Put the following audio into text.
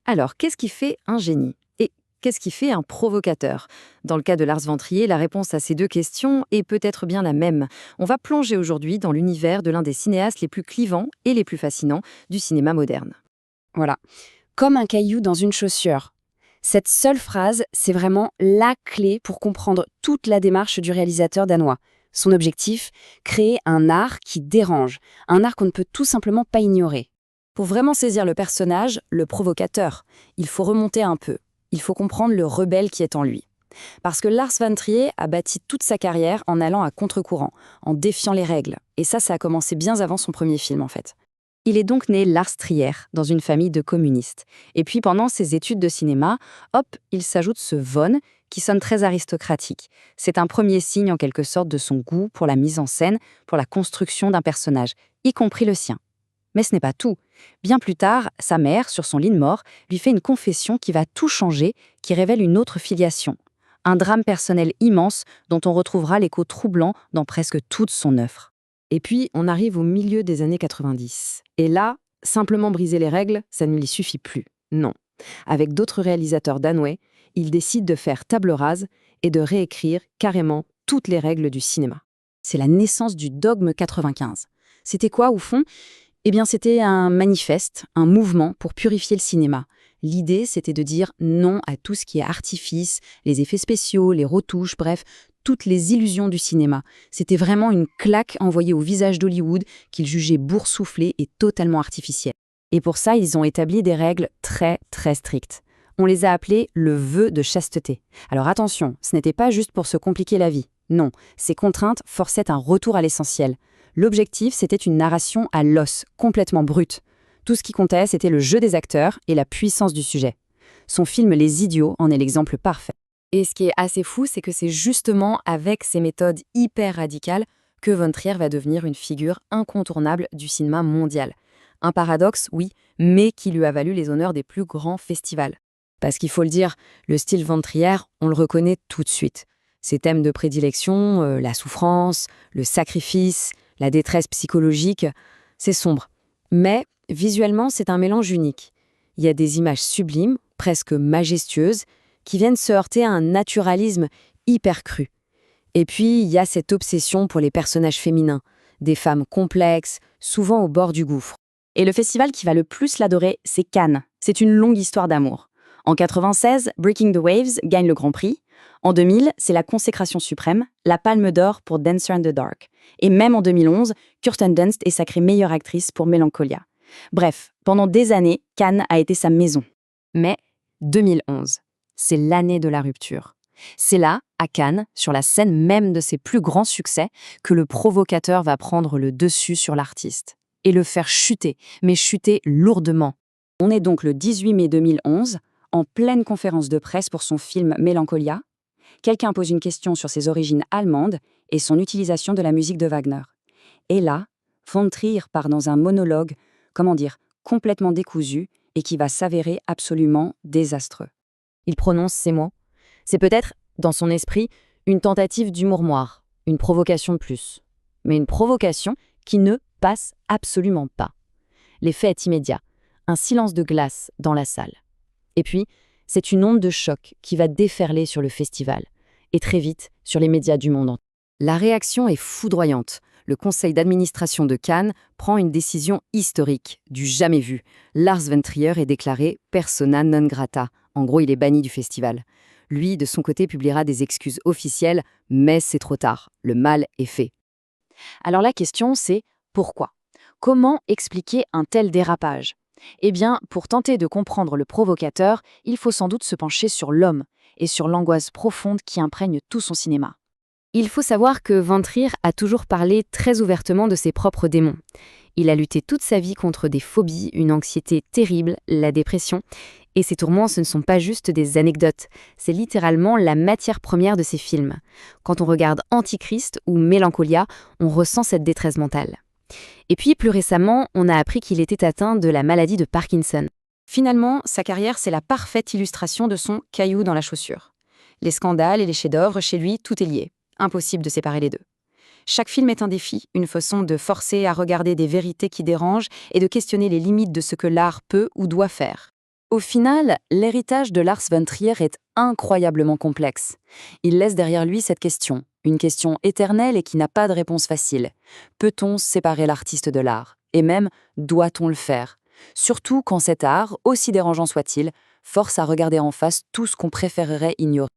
Alors, qu'est-ce qui fait un génie? Et qu'est-ce qui fait un provocateur? Dans le cas de Lars von Trier, la réponse à ces deux questions est peut-être bien la même. On va plonger aujourd'hui dans l'univers de l'un des cinéastes les plus clivants et les plus fascinants du cinéma moderne. Voilà. Comme un caillou dans une chaussure. Cette seule phrase, c'est vraiment la clé pour comprendre toute la démarche du réalisateur danois. Son objectif, créer un art qui dérange, un art qu'on ne peut tout simplement pas ignorer. Pour vraiment saisir le personnage, le provocateur, il faut remonter un peu. Il faut comprendre le rebelle qui est en lui. Parce que Lars von Trier a bâti toute sa carrière en allant à contre-courant, en défiant les règles. Et ça a commencé bien avant son premier film, en fait. Il est donc né Lars Trier, dans une famille de communistes. Et puis pendant ses études de cinéma, hop, il s'ajoute ce von, qui sonne très aristocratique. C'est un premier signe en quelque sorte de son goût pour la mise en scène, pour la construction d'un personnage, y compris le sien. Mais ce n'est pas tout. Bien plus tard, sa mère, sur son lit de mort, lui fait une confession qui va tout changer, qui révèle une autre filiation. Un drame personnel immense dont on retrouvera l'écho troublant dans presque toute son œuvre. Et puis, on arrive au milieu des années 90. Et là, simplement briser les règles, ça ne lui suffit plus. Non. Avec d'autres réalisateurs danois, il décide de faire table rase et de réécrire carrément toutes les règles du cinéma. C'est la naissance du dogme 95. C'était quoi, au fond ? Eh bien, c'était un manifeste, un mouvement pour purifier le cinéma. L'idée, c'était de dire non à tout ce qui est artifice, les effets spéciaux, les retouches, bref, toutes les illusions du cinéma. C'était vraiment une claque envoyée au visage d'Hollywood qu'ils jugeaient boursouflée et totalement artificielle. Et pour ça, ils ont établi des règles très, très strictes. On les a appelées le vœu de chasteté. Alors attention, ce n'était pas juste pour se compliquer la vie. Non, ces contraintes forçaient un retour à l'essentiel. L'objectif, c'était une narration à l'os, complètement brute. Tout ce qui comptait, c'était le jeu des acteurs et la puissance du sujet. Son film Les Idiots en est l'exemple parfait. Et ce qui est assez fou, c'est que c'est justement avec ces méthodes hyper radicales que von Trier va devenir une figure incontournable du cinéma mondial. Un paradoxe, oui, mais qui lui a valu les honneurs des plus grands festivals. Parce qu'il faut le dire, le style von Trier, on le reconnaît tout de suite. Ses thèmes de prédilection, la souffrance, le sacrifice, la détresse psychologique, c'est sombre. Mais visuellement, c'est un mélange unique. Il y a des images sublimes, presque majestueuses, qui viennent se heurter à un naturalisme hyper cru. Et puis, il y a cette obsession pour les personnages féminins, des femmes complexes, souvent au bord du gouffre. Et le festival qui va le plus l'adorer, c'est Cannes. C'est une longue histoire d'amour. En 96, Breaking the Waves gagne le Grand Prix. En 2000, c'est la consécration suprême, la Palme d'Or pour Dancer in the Dark. Et même en 2011, Kirsten Dunst est sacrée meilleure actrice pour Mélancolia. Bref, pendant des années, Cannes a été sa maison. Mais 2011, c'est l'année de la rupture. C'est là, à Cannes, sur la scène même de ses plus grands succès, que le provocateur va prendre le dessus sur l'artiste. Et le faire chuter, mais chuter lourdement. On est donc le 18 mai 2011, en pleine conférence de presse pour son film Mélancolia. Quelqu'un pose une question sur ses origines allemandes et son utilisation de la musique de Wagner. Et là, von Trier part dans un monologue, complètement décousu et qui va s'avérer absolument désastreux. Il prononce ces mots. C'est peut-être, dans son esprit, une tentative d'humour noir, une provocation de plus. Mais une provocation qui ne passe absolument pas. L'effet est immédiat. Un silence de glace dans la salle. Et puis, c'est une onde de choc qui va déferler sur le festival, et très vite sur les médias du monde entier. La réaction est foudroyante. Le conseil d'administration de Cannes prend une décision historique, du jamais vu. Lars von Trier est déclaré persona non grata. En gros, il est banni du festival. Lui, de son côté, publiera des excuses officielles, mais c'est trop tard. Le mal est fait. Alors la question, c'est pourquoi ? Comment expliquer un tel dérapage ? Eh bien, pour tenter de comprendre le provocateur, il faut sans doute se pencher sur l'homme et sur l'angoisse profonde qui imprègne tout son cinéma. Il faut savoir que von Trier a toujours parlé très ouvertement de ses propres démons. Il a lutté toute sa vie contre des phobies, une anxiété terrible, la dépression. Et ces tourments, ce ne sont pas juste des anecdotes, c'est littéralement la matière première de ses films. Quand on regarde Antichrist ou Mélancolia, on ressent cette détresse mentale. Et puis, plus récemment, on a appris qu'il était atteint de la maladie de Parkinson. Finalement, sa carrière, c'est la parfaite illustration de son caillou dans la chaussure. Les scandales et les chefs-d'œuvre, chez lui, tout est lié. Impossible de séparer les deux. Chaque film est un défi, une façon de forcer à regarder des vérités qui dérangent et de questionner les limites de ce que l'art peut ou doit faire. Au final, l'héritage de Lars von Trier est incroyablement complexe. Il laisse derrière lui cette question, une question éternelle et qui n'a pas de réponse facile. Peut-on séparer l'artiste de l'art? Et même, doit-on le faire? Surtout quand cet art, aussi dérangeant soit-il, force à regarder en face tout ce qu'on préférerait ignorer.